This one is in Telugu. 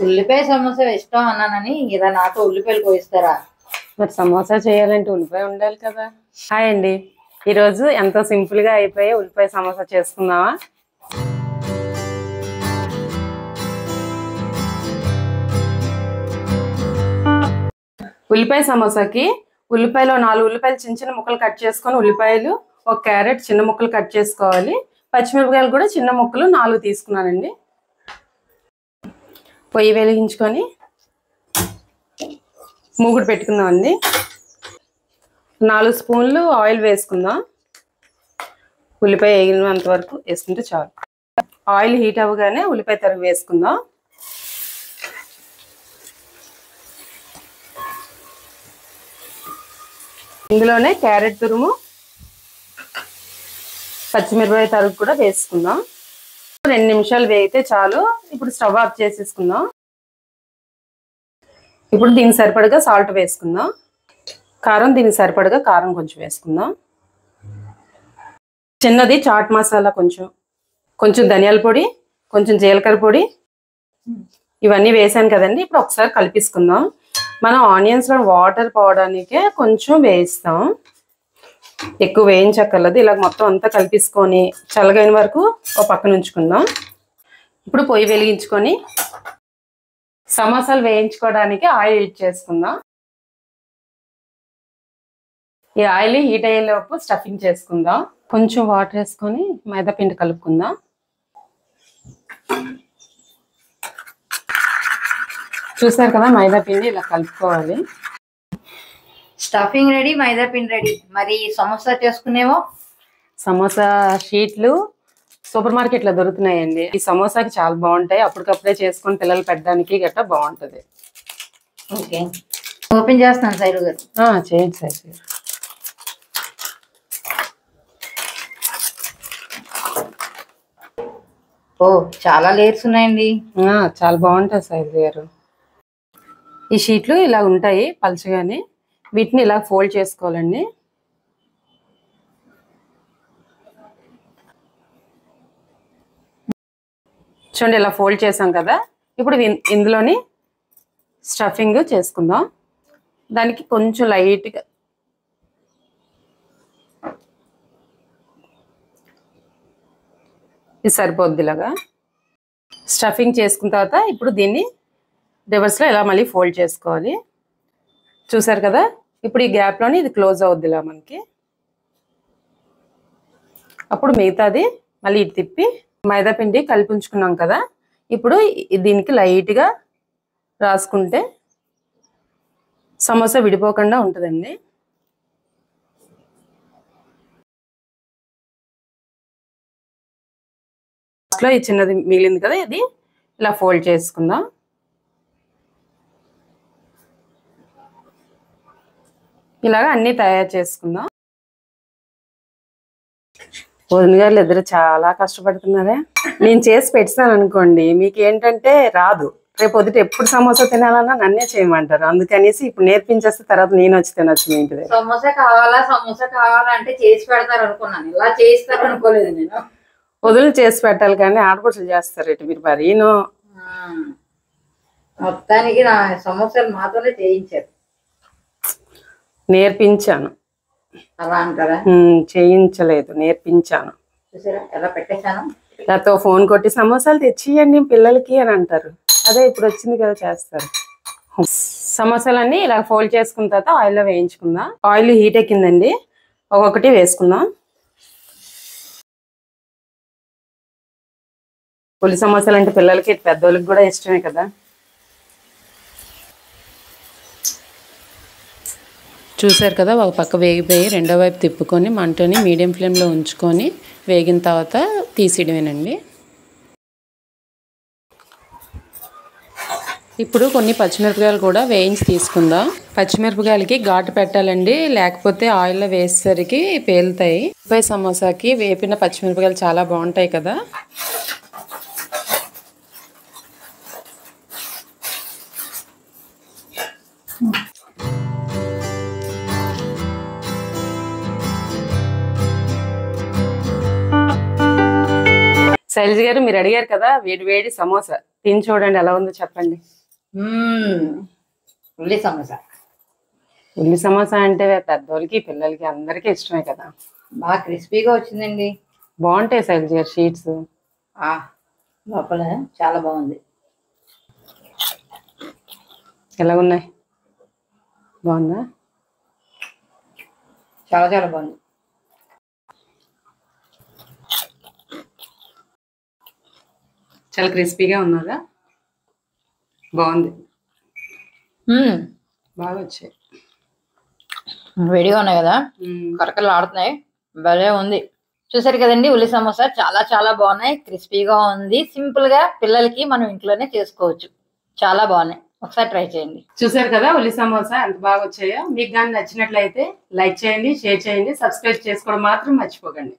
ఉల్లిపాయ సమోసా ఇష్టం అన్నానని ఇలా నాకు ఉల్లిపాయలు కోయిస్తారా? మరి సమోసా చేయాలంటే ఉల్లిపాయ ఉండాలి కదా. హాయ్ అండి, ఈరోజు ఎంతో సింపుల్ గా అయిపోయి ఉల్లిపాయ సమోసా చేసుకుందామా? ఉల్లిపాయ సమోసాకి ఉల్లిపాయలో 4 ఉల్లిపాయలు చిన్న చిన్న ముక్కలు కట్ చేసుకొని, ఉల్లిపాయలు, ఒక క్యారెట్ చిన్న ముక్కలు కట్ చేసుకోవాలి. పచ్చిమిరపకాయలు కూడా చిన్న ముక్కలు 4 తీసుకున్నానండి. పొయ్యి వెలిగించుకొని మూగుడు పెట్టుకుందామండి. 4 స్పూన్లు ఆయిల్ వేసుకుందాం. ఉల్లిపాయ వేగినంత వరకు వేసుకుంటే చాలు. ఆయిల్ హీట్ అవ్వగానే ఉల్లిపాయ తరుగు వేసుకుందాం. ఇందులోనే క్యారెట్ తురుము, పచ్చిమిరపకాయ తరుగు కూడా వేసుకుందాం. 2 నిమిషాలు వేగితే చాలు. ఇప్పుడు స్టవ్ ఆఫ్ చేసేసుకుందాం. ఇప్పుడు దీనికి సరిపడగా సాల్ట్ వేసుకుందాం. కారం దీనికి సరిపడగా కారం కొంచెం వేసుకుందాం. చిన్నది చాట్ మసాలా కొంచెం ధనియాల పొడి, కొంచెం జీలకర్ర పొడి, ఇవన్నీ వేసాను కదండి. ఇప్పుడు ఒకసారి కలిపేసుకుందాం. మనం ఆనియన్స్లో వాటర్ పోవడానికే కొంచెం వేయిస్తాం, ఎక్కువ వేయించక్కర్లేదు. ఇలా మొత్తం అంతా కలిపేసుకొని చల్లగైన వరకు ఒక పక్కన ఉంచుకుందాం. ఇప్పుడు పొయ్యి వెలిగించుకొని సమోసాలు వేయించుకోవడానికి ఆయిల్ హీట్ చేసుకుందాం. ఈ ఆయిల్ హీట్ అయ్యేలోపు స్టఫింగ్ చేసుకుందాం. కొంచెం వాటర్ వేసుకొని మైదా పిండి కలుపుకుందాం. చూసారు కదా, మైదా పిండి ఇలా కలుపుకోవాలి. స్టఫింగ్ రెడీ, మైదా పిండి రెడీ. మరి సమోసా చేసుకునేమో సమోసా షీట్లు సూపర్ మార్కెట్లో దొరుకుతున్నాయండి. ఈ సమోసాకి చాలా బాగుంటాయి. అప్పటికప్పుడే చేసుకొని పిల్లలు పెట్టడానికి గట్రా బాగుంటుంది. ఓకే, ఓపెన్ చేస్తాను సైరు గారు. చేయండి సైరు గారు. ఓ, చాలా లేయర్స్ ఉన్నాయండి. చాలా బాగుంటాయి సైరు గారు. ఈ షీట్లు ఇలా ఉంటాయి పలుచగానే. వీటిని ఇలా ఫోల్డ్ చేసుకోవాలండి. చూడండి, ఇలా ఫోల్డ్ చేసాం కదా. ఇప్పుడు ఇందులోని స్టఫింగ్ చేసుకుందాం. దానికి కొంచెం లైట్గా ఇది సరిపోద్ది. ఇలాగా స్టఫింగ్ చేసుకున్న తర్వాత ఇప్పుడు దీన్ని రివర్స్లో ఇలా మళ్ళీ ఫోల్డ్ చేసుకోవాలి. చూసారు కదా, ఇప్పుడు ఈ గ్యాప్లోని ఇది క్లోజ్ అవుద్ది ఇలా మనకి. అప్పుడు మిగతాది మళ్ళీ ఇటు తిప్పి మైదా పిండి కలిపి ఉంచుకున్నాం కదా, ఇప్పుడు దీనికి లైట్గా రాసుకుంటే సమోసా విడిపోకుండా ఉంటుందండి. లాస్ట్లో ఈ చిన్నది మిగిలింది కదా, ఇది ఇలా ఫోల్డ్ చేసుకుందాం. ఇలాగా అన్నీ తయారు చేసుకుందాం. వదిన గారు ఇద్దరు చాలా కష్టపడుతున్నారే. నేను చేసి పెట్టాను అనుకోండి, మీకు ఏంటంటే రాదు. రేపు పొద్దుట ఎప్పుడు సమోసా తినాలన్నా నన్నే చేయమంటారు. అందుకనేసి ఇప్పుడు నేర్పించేస్తే తర్వాత నేను వచ్చి తినొచ్చు మీ ఇంటి దగ్గర. సమోసా కావాలా అంటే చేసి పెడతారు అనుకున్నాను, ఇలా చేస్తారు అనుకోలేదు నేను. వదులు చేసి పెట్టాలి కానీ ఆడపడుచులు చేస్తారు ఇటు మీరు మరీను. మొత్తానికి నా సమోసాలు మాతోనే చేయించారు. నేర్పించాను. అలా అంటారా? చేయించలేదు, నేర్పించాను. చూసారా ఎలా పెట్టేశాను. నాతో ఫోన్ కొట్టి సమోసాలు తెచ్చియండి పిల్లలకి అని అంటారు. అదే ఇప్పుడు వచ్చింది కదా, చేస్తారు. సమోసాలన్నీ ఇలా ఫోల్డ్ చేసుకున్న తర్వాత ఆయిల్లో వేయించుకుందాం. ఆయిల్ హీట్ ఎక్కిందండి, ఒక్కొక్కటి వేసుకుందాం. పులి సమోసాలు అంటే పిల్లలకి పెద్దోళ్ళకి కూడా ఇష్టమే కదా. చూసారు కదా, ఒక పక్క వేగిపోయి రెండో వైపు తిప్పుకొని మంటని మీడియం ఫ్లేమ్లో ఉంచుకొని వేగిన తర్వాత తీసేయడమేనండి. ఇప్పుడు కొన్ని పచ్చిమిరపకాయలు కూడా వేయించి తీసుకుందాం. పచ్చిమిరపకాయలకి ఘాటు పెట్టాలండి, లేకపోతే ఆయిల్లో వేసేసరికి పేలుతాయి. ఉల్లిపాయ సమోసాకి వేపిన పచ్చిమిరపకాయలు చాలా బాగుంటాయి కదా. శైలజ గారు మీరు అడిగారు కదా వేడి వేడి సమోసా తిని చూడండి ఎలా ఉందో చెప్పండి. ఉల్లి సమోసా. ఉల్లి సమోసా అంటే పెద్దోళ్ళకి పిల్లలకి అందరికీ ఇష్టమే కదా. బాగా క్రిస్పీగా వచ్చిందండి. బాగుంటాయి శైలజ షీట్స్. లోపల చాలా బాగుంది. ఎలా ఉన్నాయి? బాగుందా? చాలా చాలా బాగుంది. చాలా క్రిస్పీగా ఉన్నదా? బాగుంది. బాగా వచ్చాయి. వేడిగా ఉన్నాయి కదా, కరకలు ఆడుతున్నాయి. భలే ఉంది. చూసారు కదండి, ఉల్లి సమోసా చాలా చాలా బాగున్నాయి. క్రిస్పీగా ఉంది. సింపుల్ గా పిల్లలకి మనం ఇంట్లోనే చేసుకోవచ్చు. చాలా బాగున్నాయి. ఒకసారి ట్రై చేయండి. చూసారు కదా ఉల్లి సమోసా ఎంత బాగా వచ్చాయో. మీకు కానీ నచ్చినట్లయితే లైక్ చేయండి, షేర్ చేయండి, సబ్స్క్రైబ్ చేసుకోవడం మాత్రం మర్చిపోకండి.